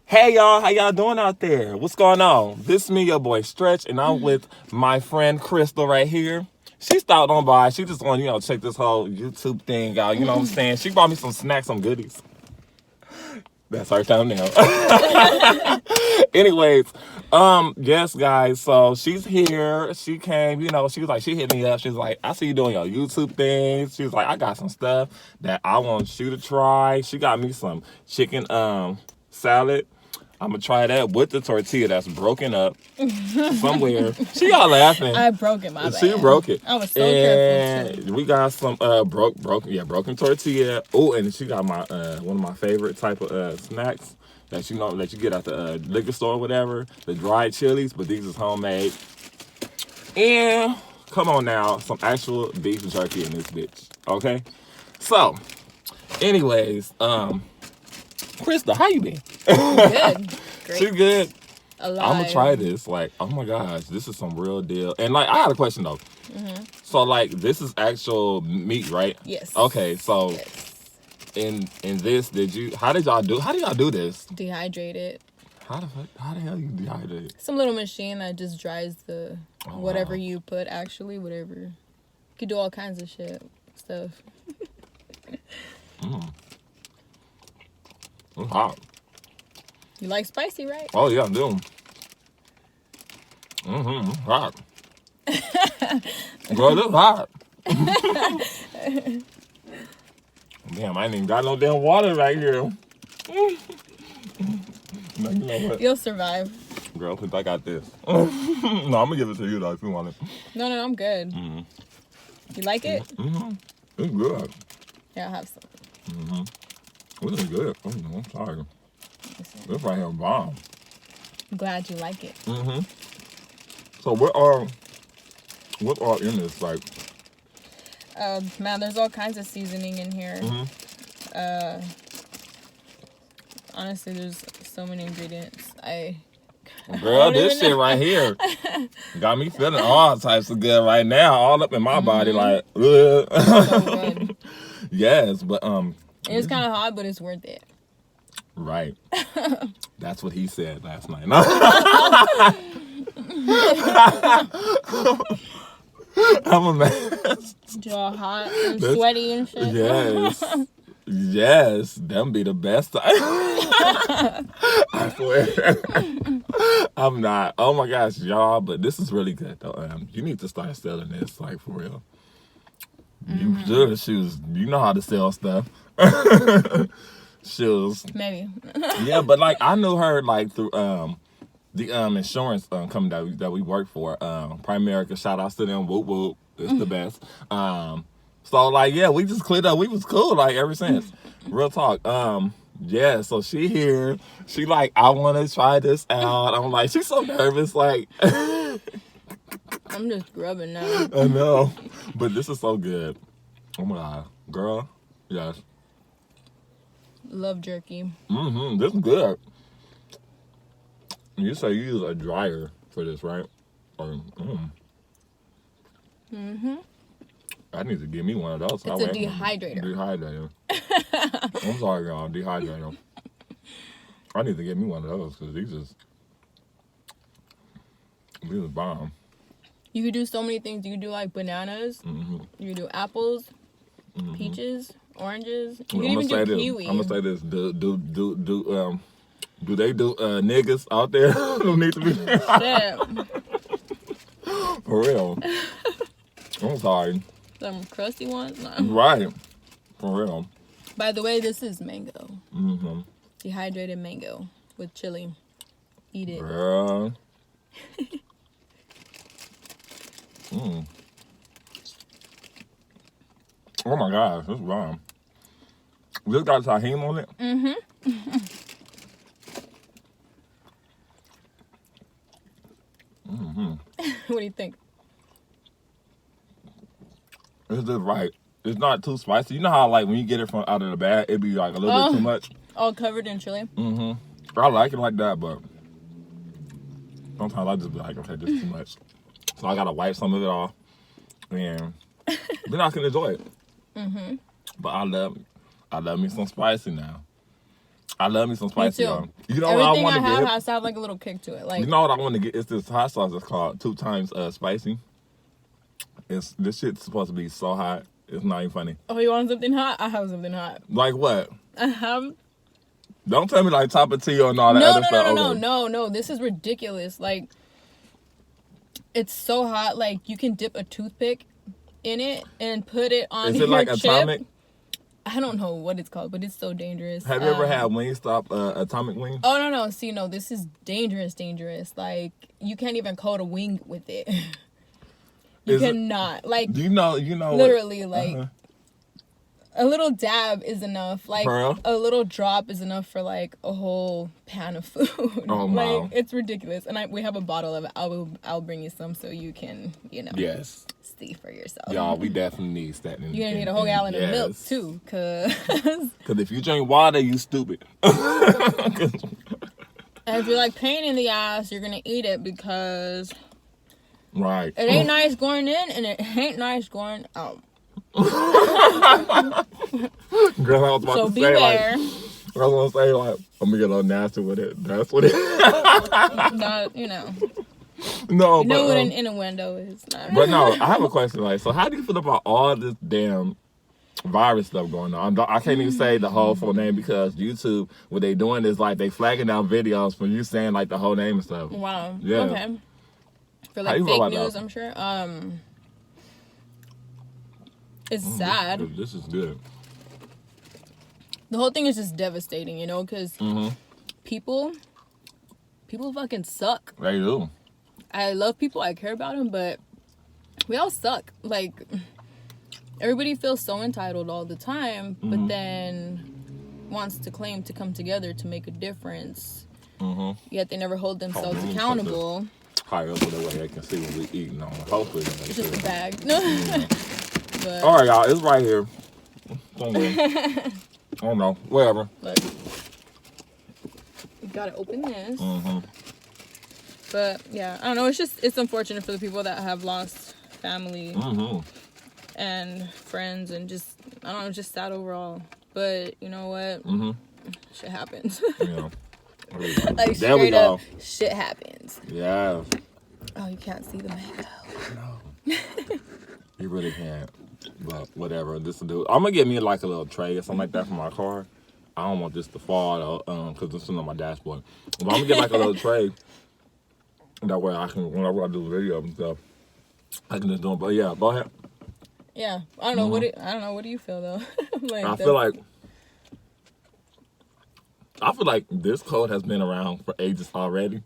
Hey y'all, how y'all doing out there? What's going on? This is me, your boy Stretch, and I'm with my friend Crystal right here. She stopped on by. She just want to, check this whole YouTube thing out. You know what I'm saying? She brought me some snacks, some goodies. That's our thumbnail. Anyways, yes, guys. So she's here. She came. She was like, she hit me up. She's like, I see you doing your YouTube things. She's like, I got some stuff that I want you to try. She got me some chicken salad. I'm gonna try that with the tortilla that's broken up somewhere. She all laughing. I broke it, my bad. She broke it. I was so careful too. We got some broken tortilla. Oh, and she got my one of my favorite type of snacks that you get at the liquor store or whatever. The dried chilies, but these is homemade. And come on now, some actual beef jerky in this bitch. Okay. So, anyways, Krista, how you been? Good. Great. She good. Alive. I'm gonna try this. Like, oh my gosh, this is some real deal. And like, I had a question though. Mm-hmm. So like, this is actual meat, right? Yes. Okay, so yes. in this, how did y'all do this? Dehydrate it. How the hell you dehydrate it? Some little machine that just dries the whatever you put. Actually, whatever. You could do all kinds of stuff. It's hot. You like spicy, right? Oh yeah, I do. It's hot. Girl, this hot. Damn, I ain't even got no damn water right here. No, you know what? You'll survive. Girl, since I got this. No, I'm gonna give it to you though if you want it. No, I'm good. Mm-hmm. You like it? Mm-hmm. It's good. Yeah, I'll have some. Mm-hmm. This is good. I'm sorry. This right here bomb. I'm glad you like it. Mm-hmm. So what are in this, like? Man, there's all kinds of seasoning in here. Mm-hmm. Honestly, there's so many ingredients. Girl, this shit right here got me feeling all types of good right now, all up in my body, like. So good. Yes, but It's kind of hot, but it's worth it. Right. That's what he said last night. I'm a mess. You're all hot and sweaty and shit. Yes. Yes. Them be the best. I swear. I'm not. Oh my gosh, y'all. But this is really good though. You need to start selling this, like, for real. You should. Shoes. You know how to sell stuff. Shoes. Maybe. Yeah, but like I knew her like through the insurance company that we work for. Primerica, shout outs to them. Whoop whoop. It's the best. So like yeah, we just cleared up. We was cool like ever since. Real talk. Yeah, so she here. She like, I wanna try this out. I'm like, she's so nervous, like I'm just grubbing now. I know. But this is so good. Oh my god. Girl, yes. Love jerky. This is good. You say you use a dryer for this, right? I need to give me one of those. It's a dehydrator. Dehydrator. I'm sorry, y'all. Dehydrator. I need to get me one of those because these are bomb. You could do so many things. You could do like bananas. You could do apples, peaches, oranges. You can even do kiwi. I'm gonna say this. Do they do niggas out there who need to be Shit. For real? I'm sorry. Some crusty ones. No. Right. For real. By the way, this is mango. Dehydrated mango with chili. Eat it. Girl. Oh my gosh, this is bomb. This got tahini on it? What do you think? It's just right. It's not too spicy. You know how like when you get it from out of the bag, it be like a little bit too much? All covered in chili? I like it like that, but sometimes I just be like, okay, this is too much. So I gotta wipe some of it off. And then I can enjoy it. But I love me some spicy now. I love me some spicy. Me too. You know Everything what I want to get? has to have like a little kick to it. Like, You know what I want to get? It's this hot sauce that's called 2 times spicy. This shit's supposed to be so hot. It's not even funny. oh, you want something hot? I have something hot. Like what? I have. Don't tell me like top of tea and all that other stuff. No. This is ridiculous. Like, it's so hot. Like, you can dip a toothpick in it and put it on your like chip. Atomic? I don't know what it's called, but it's so dangerous. Have you ever had Wingstop Atomic wing? Oh, no. See, no, this is dangerous. Like, you can't even coat a wing with it. You cannot. Like, Do you know literally, like, a little dab is enough. Like, a little drop is enough for, like, a whole pan of food. Oh, wow. Like, it's ridiculous. And we have a bottle of it. I'll bring you some so you can, Yes. see for yourself. Y'all, we definitely need that. You're going to need a whole gallon of milk, too. Because if you drink water, you stupid. and if you're, like, pain in the ass, you're going to eat it because... Right. It ain't nice going in, and it ain't nice going out. Girl, I was about So to beware. say, like, I was gonna say, like, I'm gonna get a little nasty with it. That's what it is. Not, No, you know what an innuendo is. Not. But no, I have a question. Like, so how do you feel about all this damn virus stuff going on? I can't even say the whole full name because YouTube, what they doing is like they flagging down videos for you saying like the whole name and stuff. Wow. Yeah. Okay. For like fake news, I'm sure. It's sad. This is good. The whole thing is just devastating, because people fucking suck. They do. I love people. I care about them, but we all suck. Like, everybody feels so entitled all the time, but then wants to claim to come together to make a difference. Yet they never hold themselves accountable. Higher up so that way they can see what we eating on. Hopefully. It's just a bag. But, all right, y'all. It's right here. I don't know. Whatever. Look. You gotta open this. But, yeah. I don't know. It's unfortunate for the people that have lost family and friends and just, I don't know, just sad overall. But, you know what? Shit happens. Yeah. Like, straight up, shit happens. Yeah. Oh, you can't see the mango. No. You really can't. But whatever. This will do. I'm gonna get me like a little tray or something like that for my car. I don't want this to fall though, because this is on my dashboard. But I'm gonna get like a little tray. That way I can, whenever I do video and stuff, I can just do it. But yeah, go ahead. Yeah, I don't know. What do you feel though? Like, I feel like this code has been around for ages already,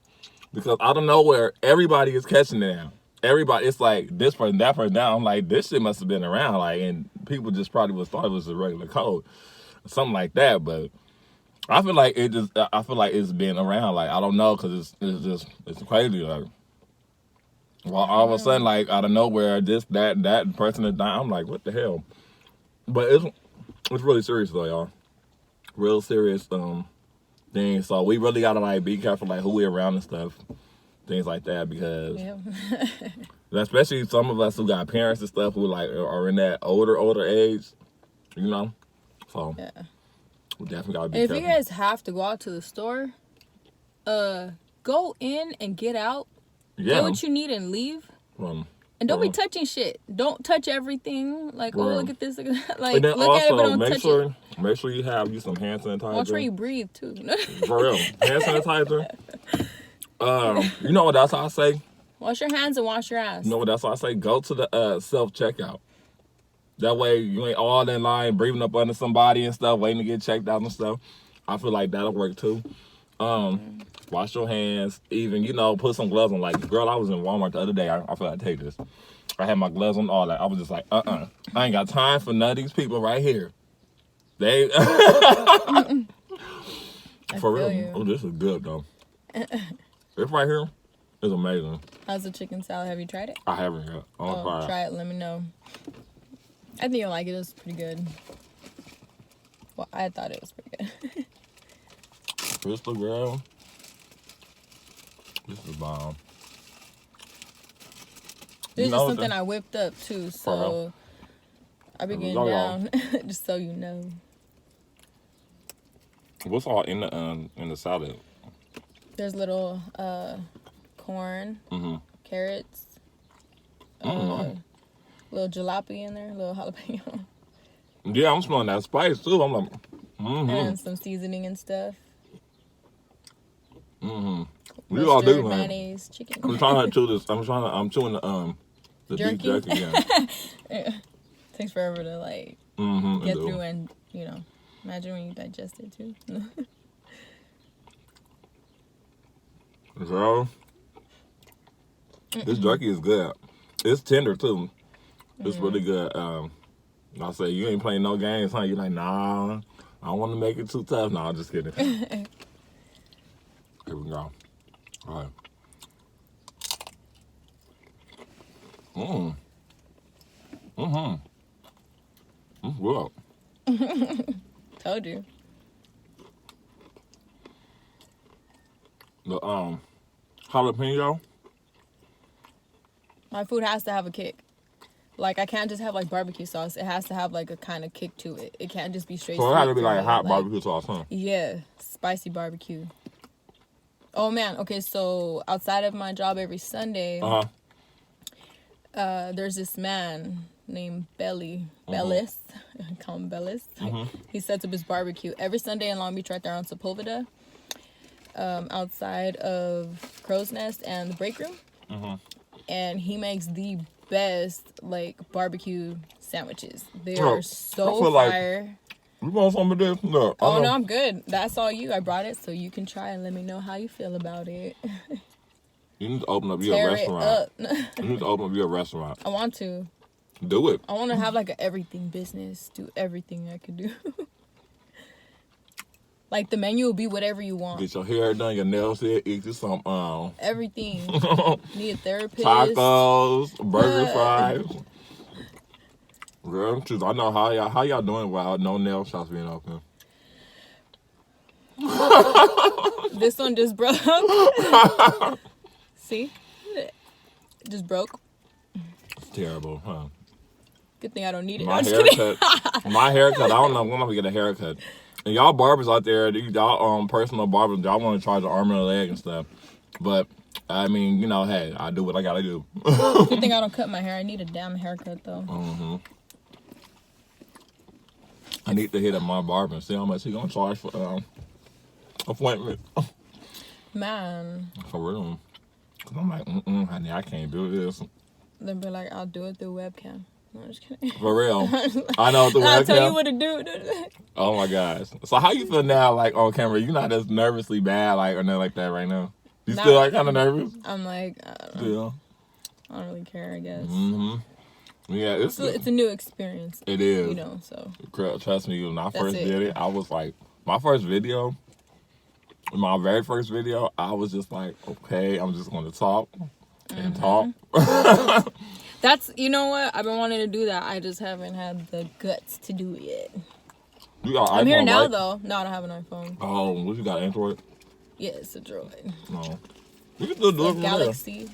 because out of nowhere, everybody is catching it now. Everybody, it's like this person, that person, down. I'm like, this shit must have been around, like, and people just probably thought it was a regular code, something like that. But I feel like it's been around, like, I don't know, because it's crazy, like. Well, all of a sudden, like, out of nowhere, that person is dying. I'm like, what the hell? But it's really serious though, y'all. Real serious thing. So we really gotta like be careful, like who we around and stuff, things like that, because especially some of us who got parents and stuff who like are in that older age, So we definitely gotta be careful. If you guys have to go out to the store, go in and get out. Yeah. Get what you need and leave. And don't be touching shit. Don't touch everything. Like, oh, look at this. Look at that. Like, and then look also, at it, but don't touch it. Make sure you have some hand sanitizer. Watch where you breathe, too. For real. Hand sanitizer. You know what else I say? Wash your hands and wash your ass. You know what else I say? Go to the self-checkout. That way, you ain't all in line, breathing up under somebody and stuff, waiting to get checked out and stuff. I feel like that'll work, too. Wash your hands, even, put some gloves on. Like, girl, I was in Walmart the other day. I feel like I take this. I had my gloves on, all that. I was just like, I ain't got time for none of these people right here. They, for real. You. Oh, this is good, though. This right here is amazing. How's the chicken salad? Have you tried it? I haven't yet. Try it. Let me know. I think you'll like it. It was pretty good. Well, I thought it was pretty good. Crystal, girl. This is bomb. This is just something I whipped up too, so I be getting down, just so you know. What's all in the salad? There's little corn, carrots, little jalapeno in there, little jalapeno, Yeah, I'm smelling that spice too. I'm like, and some seasoning and stuff. You all Mustard, do, man. mayonnaise, chicken. I'm trying to chew this. I'm chewing the Jerky? beef jerky. Yeah. Takes forever to like get through, and imagine when you digest it too. Girl, this jerky is good. It's tender too. It's really good. I say you ain't playing no games, huh? You're like, nah, I don't want to make it too tough. Nah, I'm just kidding. Here we go. All right. Good. Told you. The jalapeno. My food has to have a kick. Like, I can't just have like barbecue sauce. It has to have like a kind of kick to it. It can't just be straight. So it has to sweet be to like me. hot barbecue sauce, huh? Yeah, spicy barbecue. Oh man, okay, so outside of my job every Sunday, there's this man named Bellis. I call him Bellis. He sets up his barbecue every Sunday in Long Beach, right there on Sepulveda, outside of Crow's Nest and the break room. And he makes the best like barbecue sandwiches. They are so fire. You want some of this? No. Oh no, I'm good. That's all you. I brought it so you can try and let me know how you feel about it. You need to open up your restaurant. You need to open up your restaurant. I want to. Do it. I want to have like an everything business. Do everything I could do. Like the menu will be whatever you want. Get your hair done, your nails did, eat you some everything. Need a therapist. Tacos, burger fries. Girl, truth, I know how y'all doing while no nail shops being open. This one just broke. See? Just broke. It's terrible, huh? Good thing I don't need it. My haircut. My haircut. I don't know when I'm gonna get a haircut. And y'all barbers out there, y'all personal barbers, y'all want to charge an arm and a leg and stuff. But I mean, hey, I do what I gotta do. Good thing I don't cut my hair. I need a damn haircut though. I need to hit up my barber and see how much he gonna charge for appointment. Man. For real. Cause I'm like, honey, I can't do this. They'll be like, I'll do it through webcam. No, I'm just kidding. For real. I know through webcam. I'll tell you what to do. Oh my gosh. So how you feel now, like on camera? You not as nervously bad, like or nothing like that right now? You still like kind of nervous? I'm like, I don't know. I don't really care, I guess. Yeah, it's a new experience. It is. So. Trust me, when I first did it, I was like, my very first video, I was just like, okay, I'm just going to talk and talk. That's, you know what? I've been wanting to do that. I just haven't had the guts to do it yet. You got I'm iPhone, here now, right? though. No, I don't have an iPhone. Oh, what you got, Android? Yeah, it's a Droid. No. You can still do it from Galaxy.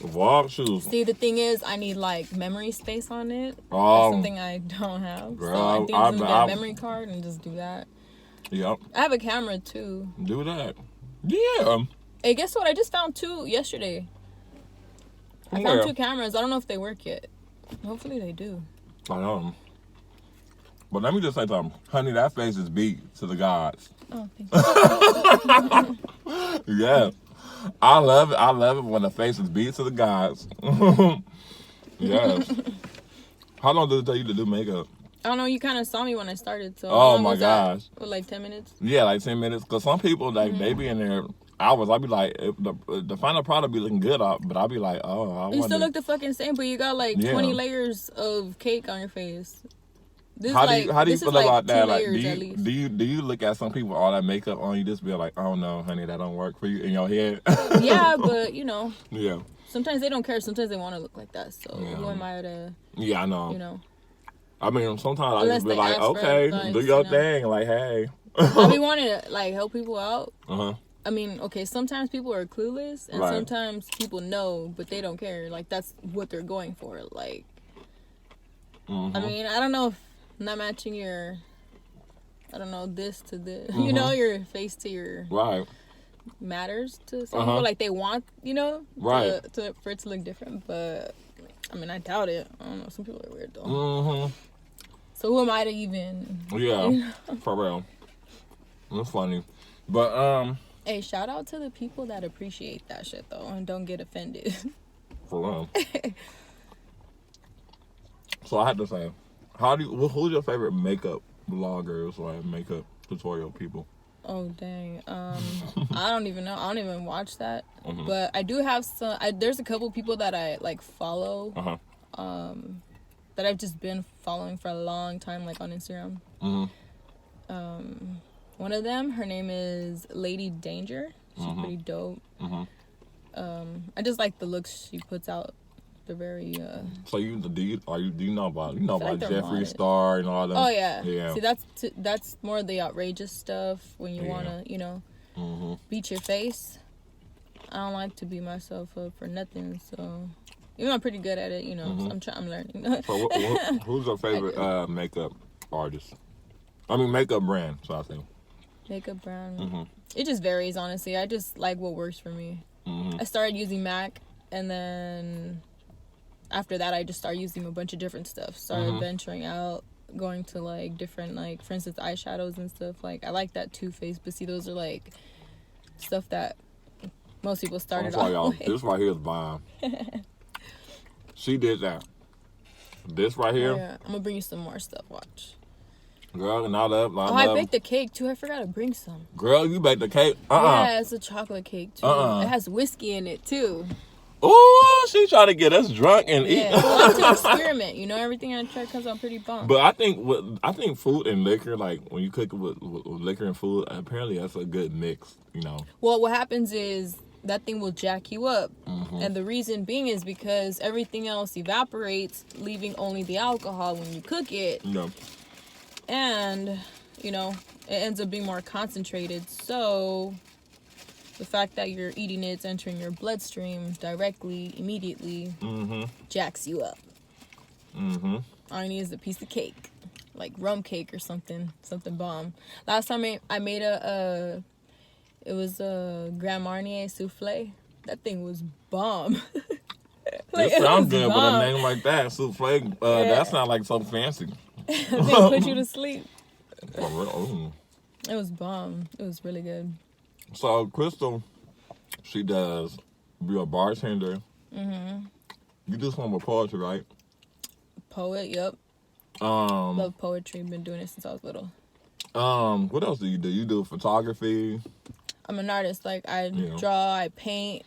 Vlog shoes. See, the thing is, I need, like, memory space on it. Oh. That's something I don't have. Girl, so I think I'm going to get a memory card and just do that. Yep. I have a camera, too. Do that. Yeah. Hey, guess what? I just found 2 yesterday. I found 2 cameras. I don't know if they work yet. Hopefully they do. I know. But let me just say something. Honey, that face is beat to the gods. Oh, thank you. Yeah. I love it. I love it when the face is beat to the gods. Yes. How long did it take you to do makeup? I don't know. You kind of saw me when I started. So oh, my gosh. What, like 10 minutes? Yeah, like 10 minutes. Because some people, like, they be in there hours. I'd be like, the final product be looking good, but I'd be like, you still look the fucking same, but you got like 20 layers of cake on your face. How do you feel about that? Like, do you look at some people with all that makeup on, you just be like, oh no, honey, that don't work for you in your head? Yeah, but Yeah. Sometimes they don't care. Sometimes they want to look like that. So who am I to? Yeah, I know. I mean, sometimes I just be like, okay, do your thing. Like, hey. I be wanting to like help people out. I mean, okay, sometimes people are clueless, and sometimes people know, but they don't care. Like, that's what they're going for. Like, I mean, I don't know if not matching your I don't know, this to this. You know, your face to your Right. matters to some people. Like they want, you know, Right. for it to look different. But I mean, I doubt it. I don't know. Some people are weird though. So who am I to even? Yeah, you know? for real. It's funny, but Hey, shout out to the people that appreciate that shit though and don't get offended. for real. So I had to say, who's your favorite makeup bloggers or makeup tutorial people? Oh dang. I don't even know. I don't even watch that. But I do have some. There's a couple people that I like follow. That I've just been following for a long time, like on Instagram. One of them, her name is Lady Danger. She's pretty dope. I just like the looks she puts out. They're very. So do you know about like Jeffree modest. Star and all that? Oh yeah. Yeah. See, that's more of the outrageous stuff when you wanna, you know, beat your face. I don't like to beat myself up for nothing, so even though I'm pretty good at it, you know. So I'm learning. So who's your favorite makeup artist? I mean makeup brand. So I think. Makeup brand. It just varies, honestly. I just like what works for me. I started using MAC, and then after that, I just started using a bunch of different stuff. Started venturing out, going to like different, like for instance, eyeshadows and stuff. Like I like that Too Faced, but see, those are like stuff that most people started off y'all. with. This right here is bomb. She did that. This right here, Yeah, I'm gonna bring you some more stuff. Watch. girl, not up. I baked the cake too. I forgot to bring some. Girl, you baked the cake? Yeah, it's a chocolate cake too. It has whiskey in it too. Ooh, she trying to get us drunk and eat. Yeah, I like to experiment. You know, everything I try comes out pretty bomb. But I think food and liquor, like when you cook it with liquor and food, apparently that's a good mix. You know. Well, what happens is that thing will jack you up, and the reason being is because everything else evaporates, leaving only the alcohol when you cook it. No. And you know, it ends up being more concentrated. So the fact that you're eating it's entering your bloodstream directly, immediately, jacks you up. All you need is a piece of cake, like rum cake or something bomb. Last time I made it was a Grand Marnier souffle. That thing was bomb. Like, it sounds good, but a name like that, souffle, that sounds like something fancy. They put you to sleep. For real. It was bomb. It was really good. So Crystal, she does be a bartender. You do something with poetry, right? Poet, yep. Love poetry. Been doing it since I was little. What else do? You do photography? I'm an artist. Like I draw, I paint.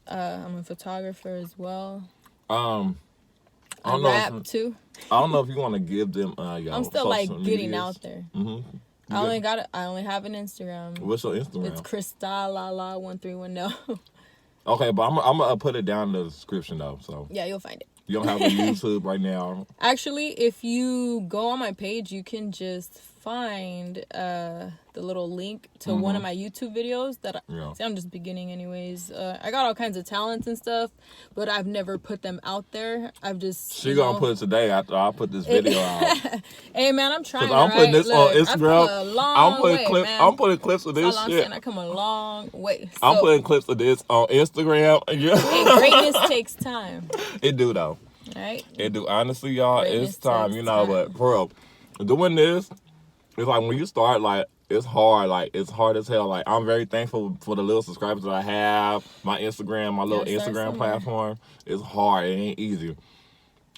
I'm a photographer as well. I rap too. I don't know if you want to give them. I'm still like getting out there. I only have an Instagram. What's your Instagram? It's Kristalala1310. Okay, but I'm gonna put it down in the description though. So yeah, you'll find it. You don't have a YouTube right now. Actually, if you go on my page, you can just find the little link to one of my YouTube videos that see, I'm just beginning anyways. I got all kinds of talents and stuff, but I've never put them out there. I've just She gonna put it today after I put this video out. Hey man, I'm trying. I'm putting this on Instagram. I'm putting clips of this shit. I come a long way. So, I'm putting clips of this on Instagram. hey, greatness takes time. It do though. Right? It do. Honestly, y'all, Greatness it's time, takes you know, time. but for real, doing this, it's like when you start, like, it's hard. Like, it's hard as hell. Like, I'm very thankful for the little subscribers that I have. My Instagram, my little Instagram platform. It's hard. It ain't easy.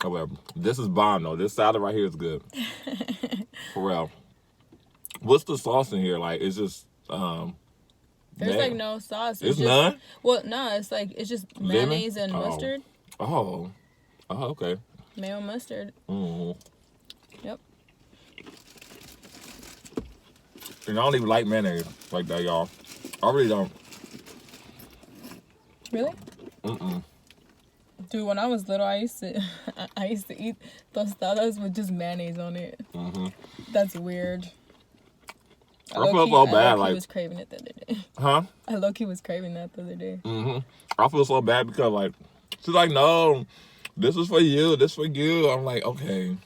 However, this is bomb, though. This salad right here is good. For real. What's the sauce in here? Like, it's just, there's like no sauce. It's just, none? Well, no, it's just mayonnaise and mustard. Oh, okay. Mayo mustard. Yep. And I don't even like mayonnaise like that, y'all. I really don't. Really? Dude, when I was little, I used to eat tostadas with just mayonnaise on it. That's weird. I feel so bad. I was craving it the other day. Huh? I low-key was craving that the other day. I feel so bad because, like, she's like, no, this is for you. This for you. I'm like, okay.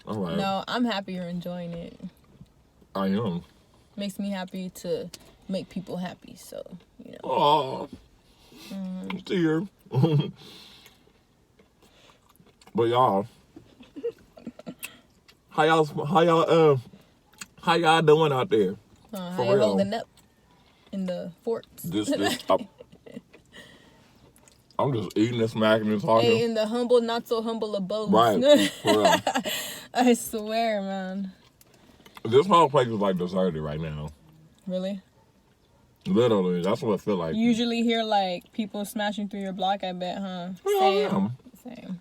All right. No, I'm happy you're enjoying it. I am. Makes me happy to make people happy. So, you know. Oh, dear. But y'all, how y'all doing out there? How For you real. holding up in the forts? I'm just eating and smacking and talking. Hey, in the humble, not so humble abodes. Right. For real. I swear, man. This whole place is like deserted right now. Really? Literally, that's what I feel like. You usually hear like people smashing through your block, I bet, huh? Yeah. Same.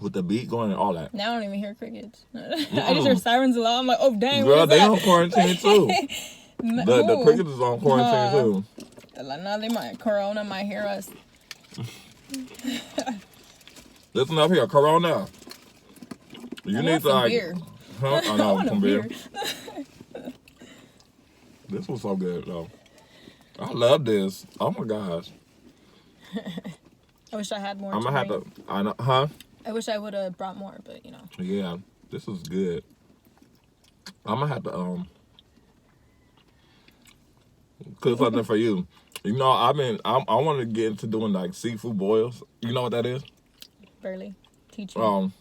With the beat going and all that. Now I don't even hear crickets. I just hear sirens a lot. I'm like, oh dang, Girl, what they is on quarantine too. The crickets is on quarantine too. Now they might, Corona might hear us. Listen up here, Corona. You need to like, beer. huh? I know, want some a beer. This was so good though. I love this. Oh my gosh. I wish I had more. I'm gonna have to. I know, huh? I wish I would have brought more, but you know. Yeah, this is good. I'm gonna have to cook something for you. You know, I want to get into doing like seafood boils. You know what that is? Barely. Teach me.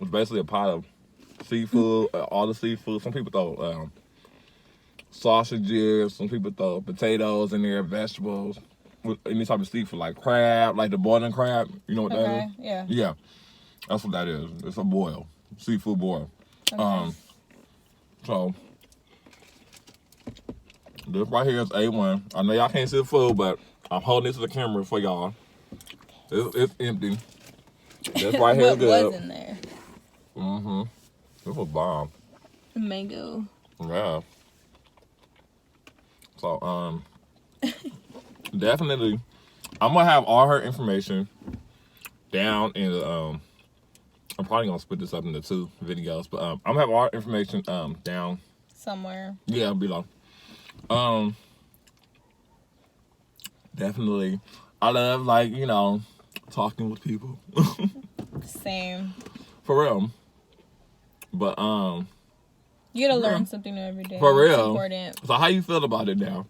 It's basically a pot of seafood, all the seafood. Some people throw sausages. Some people throw potatoes in there, vegetables. With any type of seafood, like crab, like the boiling crab. You know what that is? Yeah. Yeah, that's what that is. It's a boil, seafood boil. Okay. So this right here is A1. I know y'all can't see the food, but I'm holding it to the camera for y'all. It's empty. This right here is good. What was in there? This was bomb. Mango. Yeah. So definitely, I'm gonna have all her information down in the I'm probably gonna split this up into 2 videos, but I'm gonna have all her information down Somewhere. Yeah, below. Definitely, I love like talking with people. Same. For real. But you gotta learn something new every day. For real. It's important. So how you feel about it now?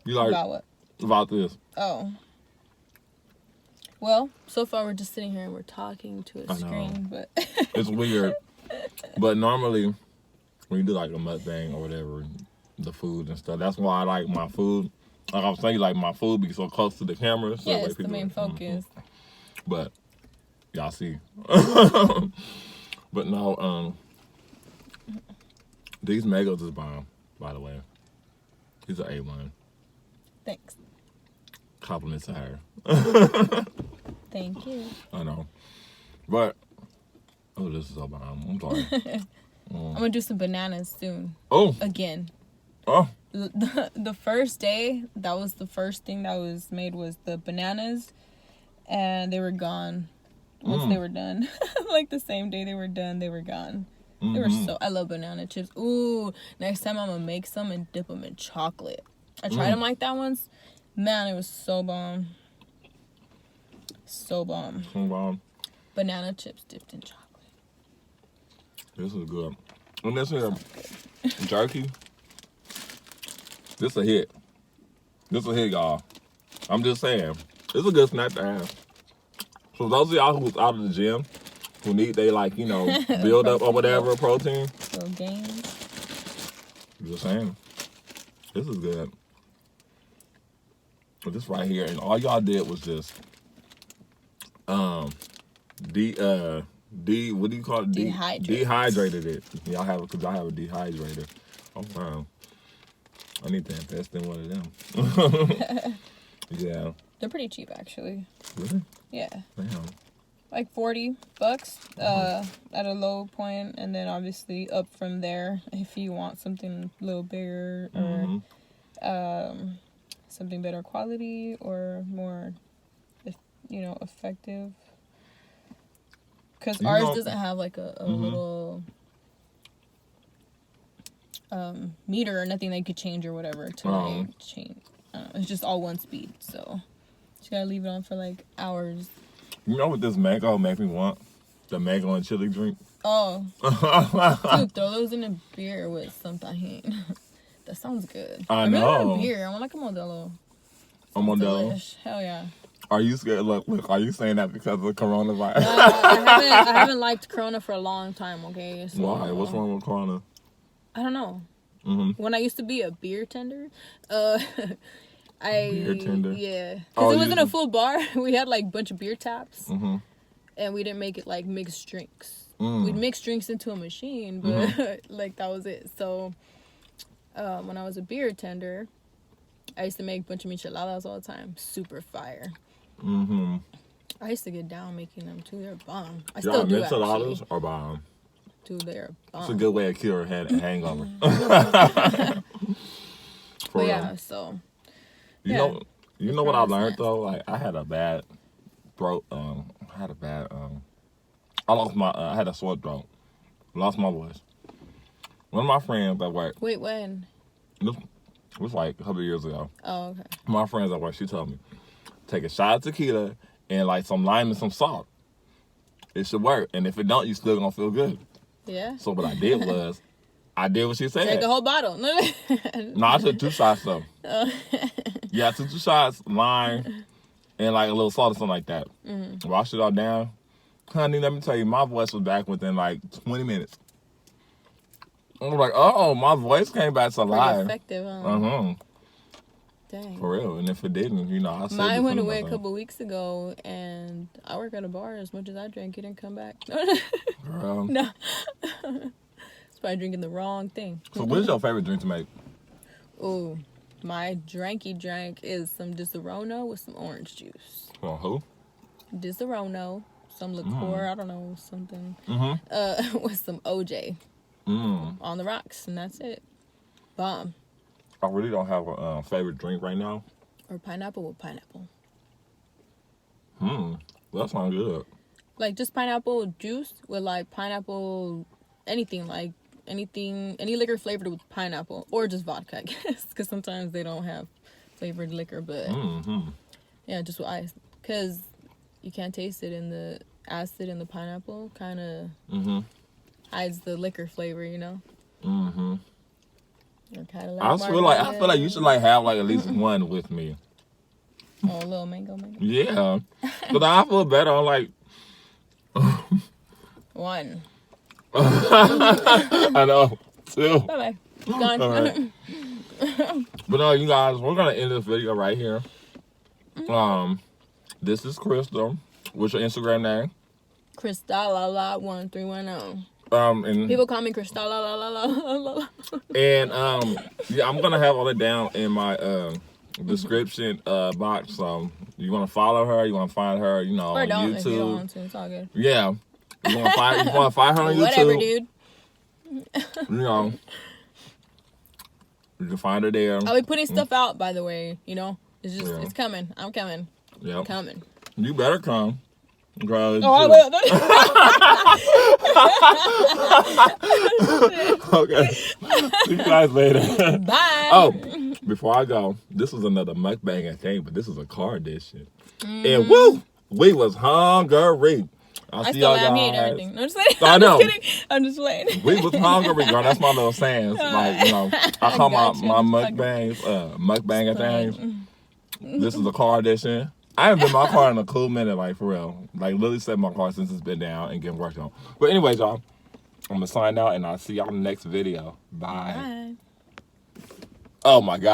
You like about what? About this? Oh. Well, so far we're just sitting here and we're talking to a screen, but it's weird. But normally, when you do like a mukbang or whatever, the food and stuff, that's why I like my food. Like I was saying, like my food be so close to the camera. So yeah, like it's the main focus. But y'all see. But no, these mangoes is bomb, by the way. These are A1. Thanks. Compliments to her. Thank you. I know. But, oh, this is so bomb. I'm sorry. I'm gonna do some bananas soon. Oh. Again. Oh. The first day, that was the first thing that was made was the bananas. And they were gone. Once they were done. Like the same day they were done, they were gone. They were I love banana chips. Ooh, next time I'm gonna make some and dip them in chocolate. I tried them like that once. Man, it was so bomb. So bomb. So bomb. Banana chips dipped in chocolate. This is good. And this here, jerky. This a hit. This a hit, y'all. I'm just saying. It's a good snack to have. So those of y'all who's out of the gym, who need they build up or whatever protein. Little gains. Just saying. This is good. But this right here, and all y'all did was just what do you call it? Dehydrated it. Y'all have it because I have a dehydrator. Oh wow. I need to invest in one of them. Yeah. They're pretty cheap actually. Really? Yeah. Damn. Like $40 at a low point, and then obviously up from there if you want something a little bigger or something better quality or more effective. Because ours doesn't have like a little meter or nothing they could change or whatever to like change. It's just all one speed, so you gotta leave it on for like hours. You know what this mango make me want? The mango and chili drink. Oh. Dude, throw those in a beer with some tahini. That sounds good. I really know. want a beer. I want like a Modelo. A Modelo? Delish. Hell yeah. Are you scared? Look, are you saying that because of the coronavirus? I haven't liked Corona for a long time, okay? So, Why? What's wrong with Corona? I don't know. Mm-hmm. When I used to be a beer tender, Beer tender? Yeah. Because Oh, it wasn't a full bar. We had like a bunch of beer taps. Mm-hmm. And we didn't make it like mixed drinks. Mm. We'd mix drinks into a machine, but like that was it. So when I was a beer tender, I used to make a bunch of micheladas all the time. Super fire. Mm-hmm. I used to get down making them too. They're bomb. I Y'all still do micheladas actually. or bomb? Dude, they're bomb. It's a good way to cure a hangover. For But yeah, real. so You yeah. know what I learned though? Like I had a bad throat. I lost my. I had a sore throat. Lost my voice. One of my friends at work. Wait, when? It was like a couple of years ago. Oh, okay. My friends at work. She told me take a shot of tequila and like some lime and some salt. It should work. And if it don't, you still gonna feel good. Yeah. So what I did was, I did what she said. Take a whole bottle. No, I took 2 shots though. Yeah, I took 2 shots, lime, and like a little salt or something like that. Mm-hmm. Wash it all down. Honey, let me tell you, my voice was back within like 20 minutes. I was like, oh, my voice came back to life. Effective, huh? Uh-huh. Dang. For real. And if it didn't, I said Mine went away a couple weeks ago, and I work at a bar. As much as I drank, it didn't come back. Girl. No. It's probably drinking the wrong thing. So what is your favorite drink to make? Ooh, my dranky drink is some Disaronno with some orange juice. Well, who? Disaronno, some liqueur, I don't know, something. Mm-hmm. With some OJ on the rocks, and that's it. Bomb. I really don't have a favorite drink right now. Or pineapple with pineapple. That sounds good. Like just pineapple juice with like pineapple, anything, any liquor flavored with pineapple. Or just vodka, I guess. Because sometimes they don't have flavored liquor, but yeah, just with ice. Because you can't taste it in the acid in the pineapple. Kind of hides the liquor flavor, Mm-hmm. Kind of like I feel like you should like have like at least one with me. Oh, a little mango. Yeah. But I feel better. I'm like One. I know. 2. Bye-bye. Gone. All right. But no, you guys, we're gonna end this video right here. This is Crystal. What's your Instagram name? Cristala1310. And People call me Cristala. And yeah, I'm gonna have all that down in my description box. So you wanna follow her, you wanna find her, Or on don't YouTube. if you don't want to. It's all good. Yeah. You wanna find her on YouTube. Whatever, dude. You can find her there. I'll be putting stuff out, by the way. It's just it's coming. I'm coming. Yeah. Coming. You better come. Girl, Oh, I will. Okay. See you guys later. Bye. Oh, before I go, this was another mukbang thing, but this is a car edition. And woo, we was hungry. I see still y'all am eating guys. everything. No, I'm just kidding. I know. I'm just kidding. I'm just playing. We was hungry, girl. That's my little sayings. Like, I call my mukbangs, mukbang things. This is a car edition. I haven't been in my car in a cool minute, like, for real. Like, literally set my car since it's been down and getting worked on. But anyways, y'all, I'm going to sign out, and I'll see y'all in the next video. Bye. Bye. Oh, my God.